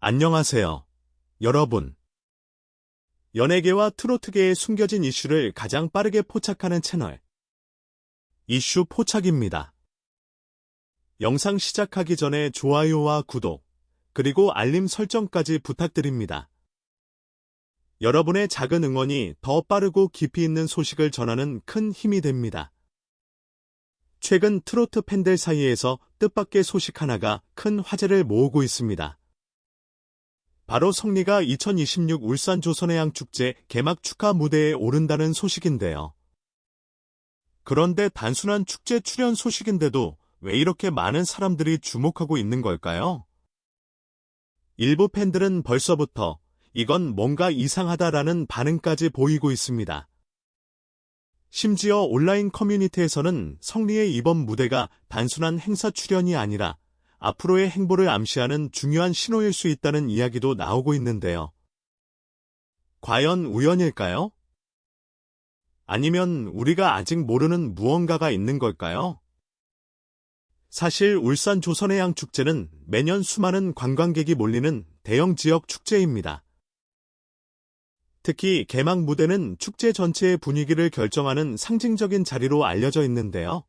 안녕하세요, 여러분. 연예계와 트로트계의 숨겨진 이슈를 가장 빠르게 포착하는 채널, 이슈 포착입니다. 영상 시작하기 전에 좋아요와 구독, 그리고 알림 설정까지 부탁드립니다. 여러분의 작은 응원이 더 빠르고 깊이 있는 소식을 전하는 큰 힘이 됩니다. 최근 트로트 팬들 사이에서 뜻밖의 소식 하나가 큰 화제를 모으고 있습니다. 바로 성리가 2026 울산 조선해양축제 개막 축하 무대에 오른다는 소식인데요. 그런데 단순한 축제 출연 소식인데도 왜 이렇게 많은 사람들이 주목하고 있는 걸까요? 일부 팬들은 벌써부터 이건 뭔가 이상하다라는 반응까지 보이고 있습니다. 심지어 온라인 커뮤니티에서는 성리의 이번 무대가 단순한 행사 출연이 아니라 앞으로의 행보를 암시하는 중요한 신호일 수 있다는 이야기도 나오고 있는데요. 과연 우연일까요? 아니면 우리가 아직 모르는 무언가가 있는 걸까요? 사실 울산 조선해양축제는 매년 수많은 관광객이 몰리는 대형 지역 축제입니다. 특히 개막 무대는 축제 전체의 분위기를 결정하는 상징적인 자리로 알려져 있는데요.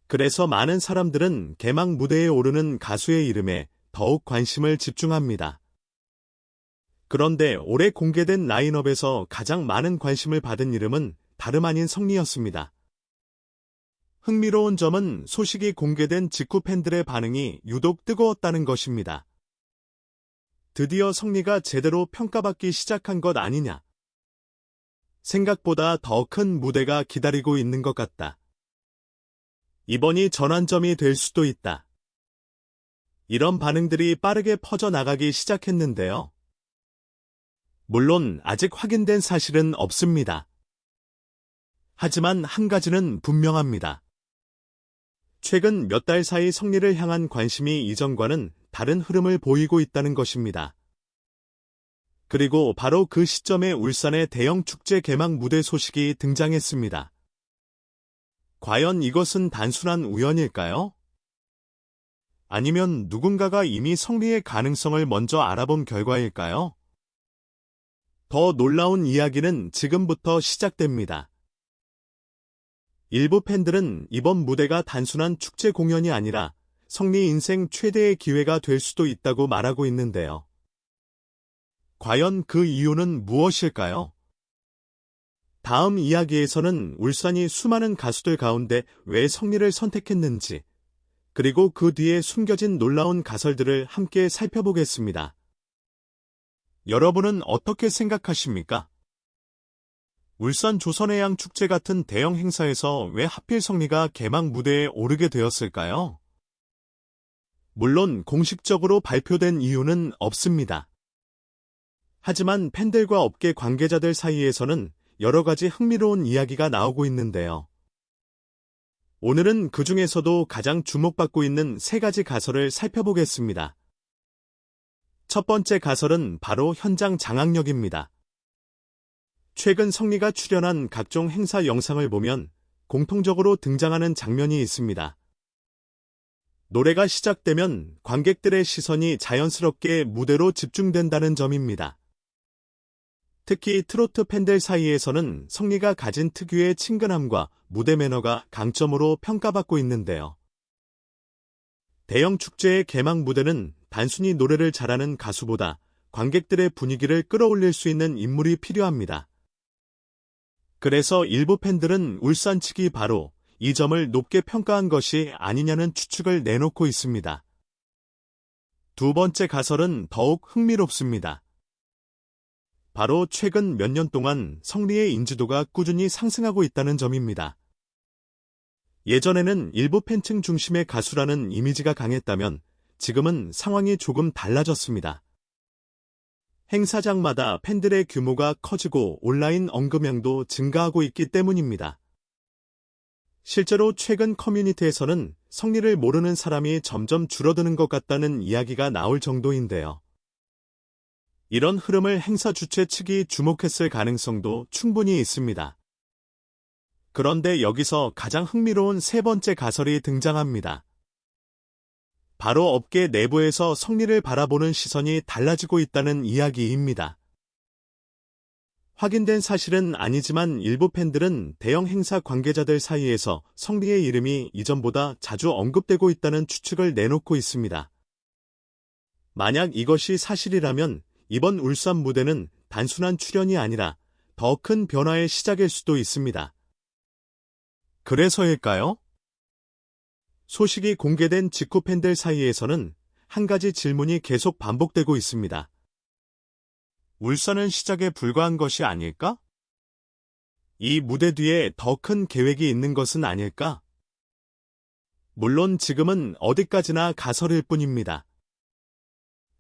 그래서 많은 사람들은 개막 무대에 오르는 가수의 이름에 더욱 관심을 집중합니다. 그런데 올해 공개된 라인업에서 가장 많은 관심을 받은 이름은 다름 아닌 성리였습니다. 흥미로운 점은 소식이 공개된 직후 팬들의 반응이 유독 뜨거웠다는 것입니다. 드디어 성리가 제대로 평가받기 시작한 것 아니냐. 생각보다 더 큰 무대가 기다리고 있는 것 같다. 이번이 전환점이 될 수도 있다. 이런 반응들이 빠르게 퍼져나가기 시작했는데요. 물론 아직 확인된 사실은 없습니다. 하지만 한 가지는 분명합니다. 최근 몇 달 사이 성리를 향한 관심이 이전과는 다른 흐름을 보이고 있다는 것입니다. 그리고 바로 그 시점에 울산의 대형 축제 개막 무대 소식이 등장했습니다. 과연 이것은 단순한 우연일까요? 아니면 누군가가 이미 성리의 가능성을 먼저 알아본 결과일까요? 더 놀라운 이야기는 지금부터 시작됩니다. 일부 팬들은 이번 무대가 단순한 축제 공연이 아니라 성리 인생 최대의 기회가 될 수도 있다고 말하고 있는데요. 과연 그 이유는 무엇일까요? 다음 이야기에서는 울산이 수많은 가수들 가운데 왜 성리를 선택했는지, 그리고 그 뒤에 숨겨진 놀라운 가설들을 함께 살펴보겠습니다. 여러분은 어떻게 생각하십니까? 울산 조선해양축제 같은 대형 행사에서 왜 하필 성리가 개막 무대에 오르게 되었을까요? 물론 공식적으로 발표된 이유는 없습니다. 하지만 팬들과 업계 관계자들 사이에서는 여러 가지 흥미로운 이야기가 나오고 있는데요. 오늘은 그 중에서도 가장 주목받고 있는 세 가지 가설을 살펴보겠습니다. 첫 번째 가설은 바로 현장 장악력입니다. 최근 성리가 출연한 각종 행사 영상을 보면 공통적으로 등장하는 장면이 있습니다. 노래가 시작되면 관객들의 시선이 자연스럽게 무대로 집중된다는 점입니다. 특히 트로트 팬들 사이에서는 성리가 가진 특유의 친근함과 무대 매너가 강점으로 평가받고 있는데요. 대형 축제의 개막 무대는 단순히 노래를 잘하는 가수보다 관객들의 분위기를 끌어올릴 수 있는 인물이 필요합니다. 그래서 일부 팬들은 울산 측이 바로 이 점을 높게 평가한 것이 아니냐는 추측을 내놓고 있습니다. 두 번째 가설은 더욱 흥미롭습니다. 바로 최근 몇 년 동안 성리의 인지도가 꾸준히 상승하고 있다는 점입니다. 예전에는 일부 팬층 중심의 가수라는 이미지가 강했다면 지금은 상황이 조금 달라졌습니다. 행사장마다 팬들의 규모가 커지고 온라인 언급량도 증가하고 있기 때문입니다. 실제로 최근 커뮤니티에서는 성리를 모르는 사람이 점점 줄어드는 것 같다는 이야기가 나올 정도인데요. 이런 흐름을 행사 주최 측이 주목했을 가능성도 충분히 있습니다. 그런데 여기서 가장 흥미로운 세 번째 가설이 등장합니다. 바로 업계 내부에서 성리를 바라보는 시선이 달라지고 있다는 이야기입니다. 확인된 사실은 아니지만 일부 팬들은 대형 행사 관계자들 사이에서 성리의 이름이 이전보다 자주 언급되고 있다는 추측을 내놓고 있습니다. 만약 이것이 사실이라면 이번 울산 무대는 단순한 출연이 아니라 더 큰 변화의 시작일 수도 있습니다. 그래서일까요? 소식이 공개된 직후 팬들 사이에서는 한 가지 질문이 계속 반복되고 있습니다. 울산은 시작에 불과한 것이 아닐까? 이 무대 뒤에 더 큰 계획이 있는 것은 아닐까? 물론 지금은 어디까지나 가설일 뿐입니다.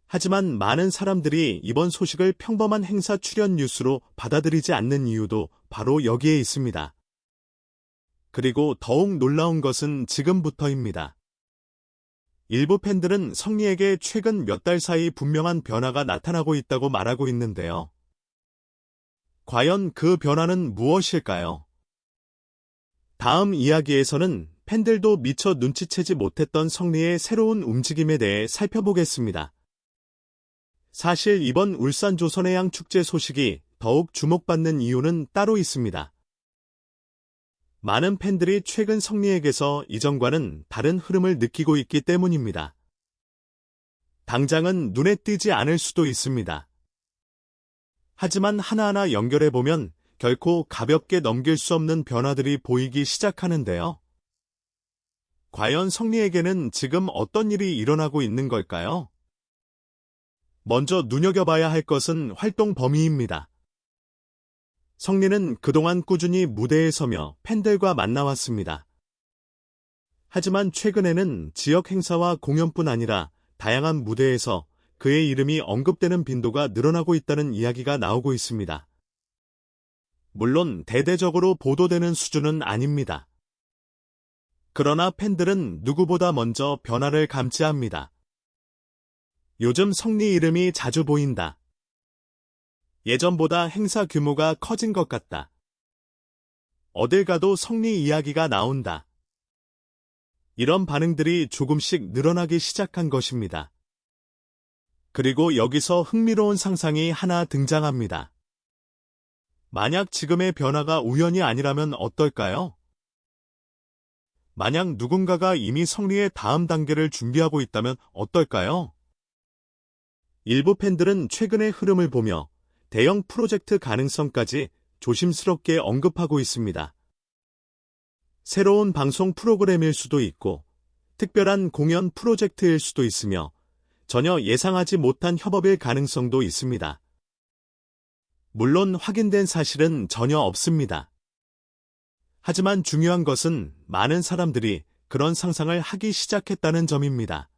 하지만 많은 사람들이 이번 소식을 평범한 행사 출연 뉴스로 받아들이지 않는 이유도 바로 여기에 있습니다. 그리고 더욱 놀라운 것은 지금부터입니다. 일부 팬들은 성리에게 최근 몇 달 사이 분명한 변화가 나타나고 있다고 말하고 있는데요. 과연 그 변화는 무엇일까요? 다음 이야기에서는 팬들도 미처 눈치채지 못했던 성리의 새로운 움직임에 대해 살펴보겠습니다. 사실 이번 울산 조선해양 축제 소식이 더욱 주목받는 이유는 따로 있습니다. 많은 팬들이 최근 성리에게서 이전과는 다른 흐름을 느끼고 있기 때문입니다. 당장은 눈에 띄지 않을 수도 있습니다. 하지만 하나하나 연결해보면 결코 가볍게 넘길 수 없는 변화들이 보이기 시작하는데요. 과연 성리에게는 지금 어떤 일이 일어나고 있는 걸까요? 먼저 눈여겨봐야 할 것은 활동 범위입니다. 성리는 그동안 꾸준히 무대에 서며 팬들과 만나왔습니다. 하지만 최근에는 지역 행사와 공연뿐 아니라 다양한 무대에서 그의 이름이 언급되는 빈도가 늘어나고 있다는 이야기가 나오고 있습니다. 물론 대대적으로 보도되는 수준은 아닙니다. 그러나 팬들은 누구보다 먼저 변화를 감지합니다. 요즘 성리 이름이 자주 보인다. 예전보다 행사 규모가 커진 것 같다. 어딜 가도 성리 이야기가 나온다. 이런 반응들이 조금씩 늘어나기 시작한 것입니다. 그리고 여기서 흥미로운 상상이 하나 등장합니다. 만약 지금의 변화가 우연이 아니라면 어떨까요? 만약 누군가가 이미 성리의 다음 단계를 준비하고 있다면 어떨까요? 일부 팬들은 최근의 흐름을 보며 대형 프로젝트 가능성까지 조심스럽게 언급하고 있습니다. 새로운 방송 프로그램일 수도 있고, 특별한 공연 프로젝트일 수도 있으며, 전혀 예상하지 못한 협업일 가능성도 있습니다. 물론 확인된 사실은 전혀 없습니다. 하지만 중요한 것은 많은 사람들이 그런 상상을 하기 시작했다는 점입니다.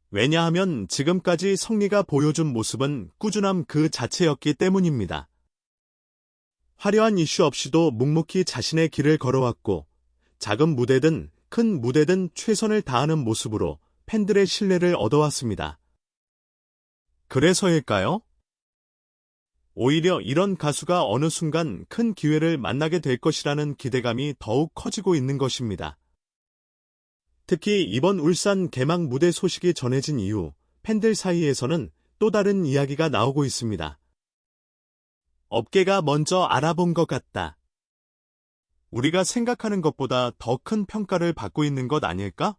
왜냐하면 지금까지 성리가 보여준 모습은 꾸준함 그 자체였기 때문입니다. 화려한 이슈 없이도 묵묵히 자신의 길을 걸어왔고, 작은 무대든 큰 무대든 최선을 다하는 모습으로 팬들의 신뢰를 얻어왔습니다. 그래서일까요? 오히려 이런 가수가 어느 순간 큰 기회를 만나게 될 것이라는 기대감이 더욱 커지고 있는 것입니다. 특히 이번 울산 개막 무대 소식이 전해진 이후 팬들 사이에서는 또 다른 이야기가 나오고 있습니다. 업계가 먼저 알아본 것 같다. 우리가 생각하는 것보다 더 큰 평가를 받고 있는 것 아닐까?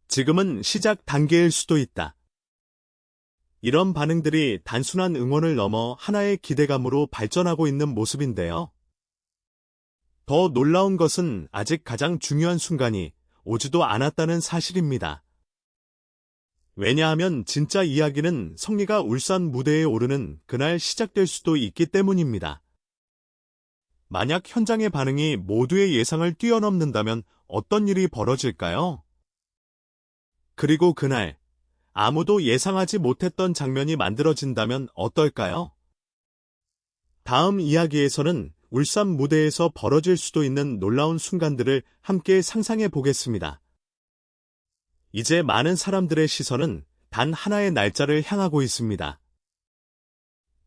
지금은 시작 단계일 수도 있다. 이런 반응들이 단순한 응원을 넘어 하나의 기대감으로 발전하고 있는 모습인데요. 더 놀라운 것은 아직 가장 중요한 순간이 오지도 않았다는 사실입니다. 왜냐하면 진짜 이야기는 성리가 울산 무대에 오르는 그날 시작될 수도 있기 때문입니다. 만약 현장의 반응이 모두의 예상을 뛰어넘는다면 어떤 일이 벌어질까요? 그리고 그날 아무도 예상하지 못했던 장면이 만들어진다면 어떨까요? 다음 이야기에서는 울산 무대에서 벌어질 수도 있는 놀라운 순간들을 함께 상상해 보겠습니다. 이제 많은 사람들의 시선은 단 하나의 날짜를 향하고 있습니다.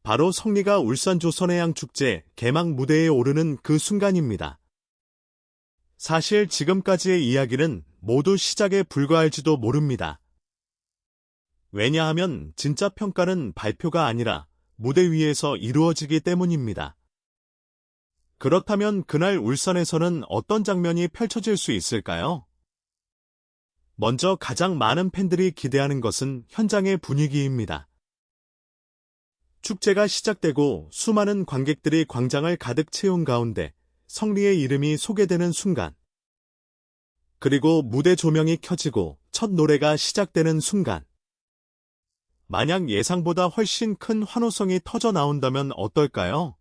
바로 성리가 울산 조선해양 축제 개막 무대에 오르는 그 순간입니다. 사실 지금까지의 이야기는 모두 시작에 불과할지도 모릅니다. 왜냐하면 진짜 평가는 발표가 아니라 무대 위에서 이루어지기 때문입니다. 그렇다면 그날 울산에서는 어떤 장면이 펼쳐질 수 있을까요? 먼저 가장 많은 팬들이 기대하는 것은 현장의 분위기입니다. 축제가 시작되고 수많은 관객들이 광장을 가득 채운 가운데 성리의 이름이 소개되는 순간, 그리고 무대 조명이 켜지고 첫 노래가 시작되는 순간, 만약 예상보다 훨씬 큰 환호성이 터져 나온다면 어떨까요?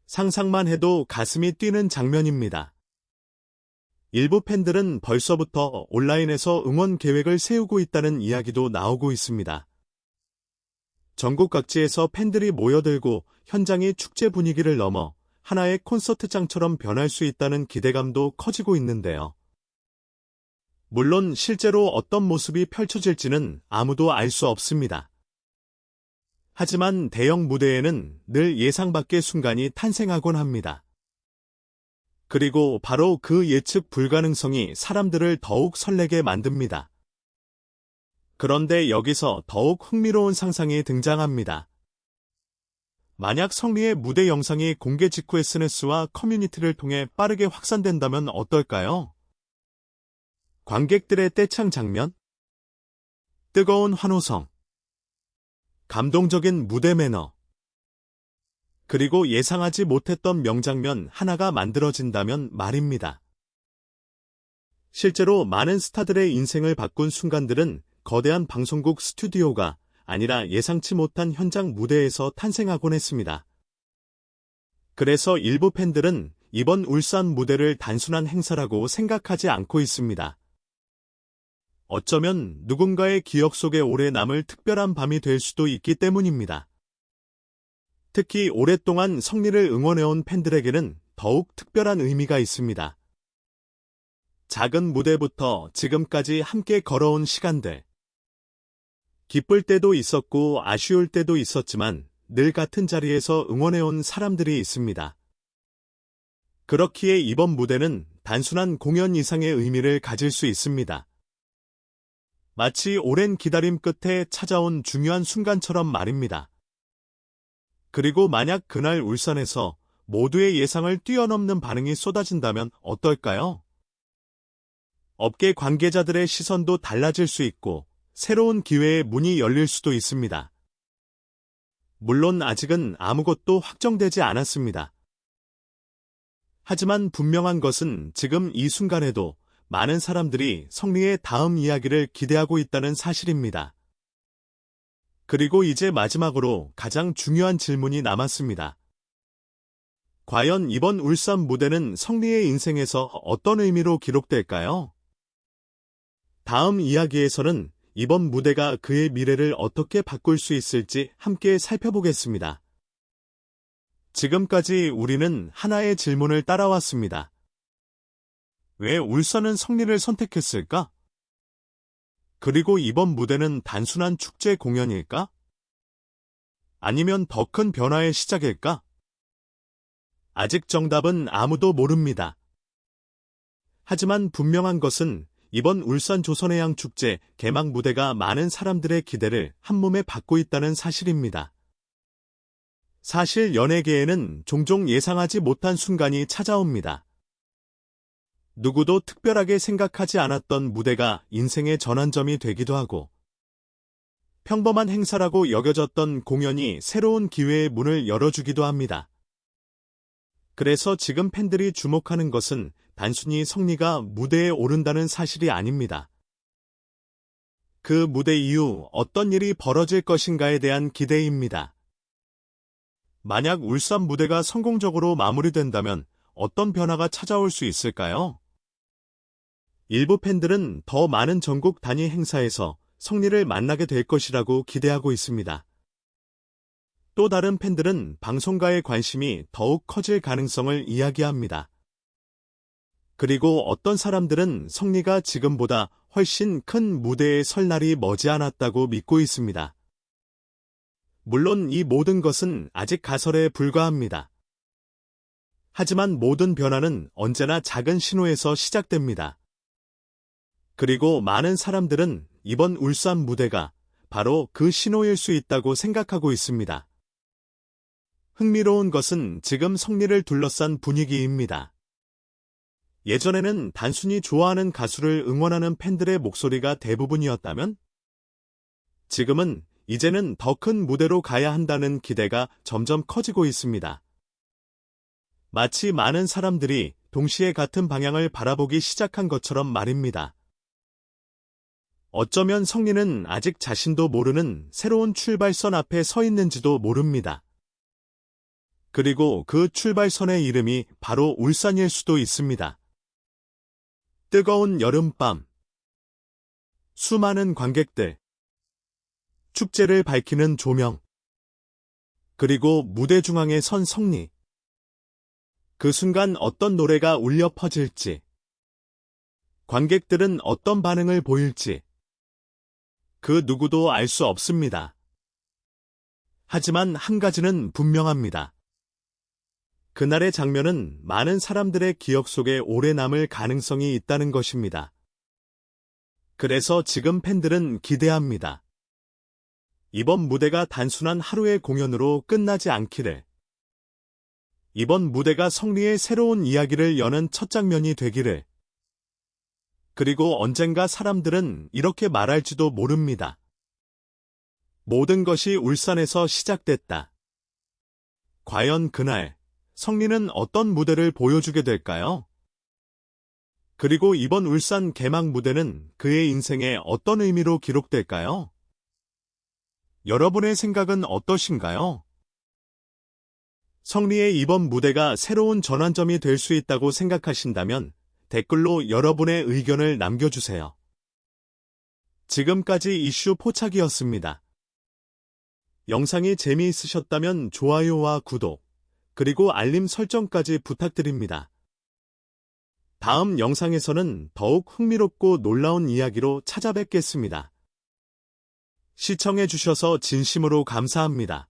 상상만 해도 가슴이 뛰는 장면입니다. 일부 팬들은 벌써부터 온라인에서 응원 계획을 세우고 있다는 이야기도 나오고 있습니다. 전국 각지에서 팬들이 모여들고 현장이 축제 분위기를 넘어 하나의 콘서트장처럼 변할 수 있다는 기대감도 커지고 있는데요. 물론 실제로 어떤 모습이 펼쳐질지는 아무도 알 수 없습니다. 하지만 대형 무대에는 늘 예상 밖의 순간이 탄생하곤 합니다. 그리고 바로 그 예측 불가능성이 사람들을 더욱 설레게 만듭니다. 그런데 여기서 더욱 흥미로운 상상이 등장합니다. 만약 성리의 무대 영상이 공개 직후 SNS와 커뮤니티를 통해 빠르게 확산된다면 어떨까요? 관객들의 떼창 장면, 뜨거운 환호성, 감동적인 무대 매너, 그리고 예상하지 못했던 명장면 하나가 만들어진다면 말입니다. 실제로 많은 스타들의 인생을 바꾼 순간들은 거대한 방송국 스튜디오가 아니라 예상치 못한 현장 무대에서 탄생하곤 했습니다. 그래서 일부 팬들은 이번 울산 무대를 단순한 행사라고 생각하지 않고 있습니다. 어쩌면 누군가의 기억 속에 오래 남을 특별한 밤이 될 수도 있기 때문입니다. 특히 오랫동안 성리를 응원해온 팬들에게는 더욱 특별한 의미가 있습니다. 작은 무대부터 지금까지 함께 걸어온 시간들. 기쁠 때도 있었고 아쉬울 때도 있었지만 늘 같은 자리에서 응원해온 사람들이 있습니다. 그렇기에 이번 무대는 단순한 공연 이상의 의미를 가질 수 있습니다. 마치 오랜 기다림 끝에 찾아온 중요한 순간처럼 말입니다. 그리고 만약 그날 울산에서 모두의 예상을 뛰어넘는 반응이 쏟아진다면 어떨까요? 업계 관계자들의 시선도 달라질 수 있고 새로운 기회의 문이 열릴 수도 있습니다. 물론 아직은 아무것도 확정되지 않았습니다. 하지만 분명한 것은 지금 이 순간에도 많은 사람들이 성리의 다음 이야기를 기대하고 있다는 사실입니다. 그리고 이제 마지막으로 가장 중요한 질문이 남았습니다. 과연 이번 울산 무대는 성리의 인생에서 어떤 의미로 기록될까요? 다음 이야기에서는 이번 무대가 그의 미래를 어떻게 바꿀 수 있을지 함께 살펴보겠습니다. 지금까지 우리는 하나의 질문을 따라왔습니다. 왜 울산은 성리를 선택했을까? 그리고 이번 무대는 단순한 축제 공연일까? 아니면 더 큰 변화의 시작일까? 아직 정답은 아무도 모릅니다. 하지만 분명한 것은 이번 울산 조선해양 축제 개막 무대가 많은 사람들의 기대를 한몸에 받고 있다는 사실입니다. 사실 연예계에는 종종 예상하지 못한 순간이 찾아옵니다. 누구도 특별하게 생각하지 않았던 무대가 인생의 전환점이 되기도 하고, 평범한 행사라고 여겨졌던 공연이 새로운 기회의 문을 열어주기도 합니다. 그래서 지금 팬들이 주목하는 것은 단순히 성리가 무대에 오른다는 사실이 아닙니다. 그 무대 이후 어떤 일이 벌어질 것인가에 대한 기대입니다. 만약 울산 무대가 성공적으로 마무리된다면 어떤 변화가 찾아올 수 있을까요? 일부 팬들은 더 많은 전국 단위 행사에서 성리를 만나게 될 것이라고 기대하고 있습니다. 또 다른 팬들은 방송가의 관심이 더욱 커질 가능성을 이야기합니다. 그리고 어떤 사람들은 성리가 지금보다 훨씬 큰 무대에 설 날이 머지않았다고 믿고 있습니다. 물론 이 모든 것은 아직 가설에 불과합니다. 하지만 모든 변화는 언제나 작은 신호에서 시작됩니다. 그리고 많은 사람들은 이번 울산 무대가 바로 그 신호일 수 있다고 생각하고 있습니다. 흥미로운 것은 지금 성리를 둘러싼 분위기입니다. 예전에는 단순히 좋아하는 가수를 응원하는 팬들의 목소리가 대부분이었다면, 지금은 이제는 더 큰 무대로 가야 한다는 기대가 점점 커지고 있습니다. 마치 많은 사람들이 동시에 같은 방향을 바라보기 시작한 것처럼 말입니다. 어쩌면 성리는 아직 자신도 모르는 새로운 출발선 앞에 서 있는지도 모릅니다. 그리고 그 출발선의 이름이 바로 울산일 수도 있습니다. 뜨거운 여름밤, 수많은 관객들, 축제를 밝히는 조명, 그리고 무대 중앙에 선 성리. 그 순간 어떤 노래가 울려 퍼질지, 관객들은 어떤 반응을 보일지, 그 누구도 알 수 없습니다. 하지만 한 가지는 분명합니다. 그날의 장면은 많은 사람들의 기억 속에 오래 남을 가능성이 있다는 것입니다. 그래서 지금 팬들은 기대합니다. 이번 무대가 단순한 하루의 공연으로 끝나지 않기를. 이번 무대가 성리의 새로운 이야기를 여는 첫 장면이 되기를. 그리고 언젠가 사람들은 이렇게 말할지도 모릅니다. 모든 것이 울산에서 시작됐다. 과연 그날 성리는 어떤 무대를 보여주게 될까요? 그리고 이번 울산 개막 무대는 그의 인생에 어떤 의미로 기록될까요? 여러분의 생각은 어떠신가요? 성리의 이번 무대가 새로운 전환점이 될 수 있다고 생각하신다면 댓글로 여러분의 의견을 남겨주세요. 지금까지 이슈 포착이었습니다. 영상이 재미있으셨다면 좋아요와 구독, 그리고 알림 설정까지 부탁드립니다. 다음 영상에서는 더욱 흥미롭고 놀라운 이야기로 찾아뵙겠습니다. 시청해주셔서 진심으로 감사합니다.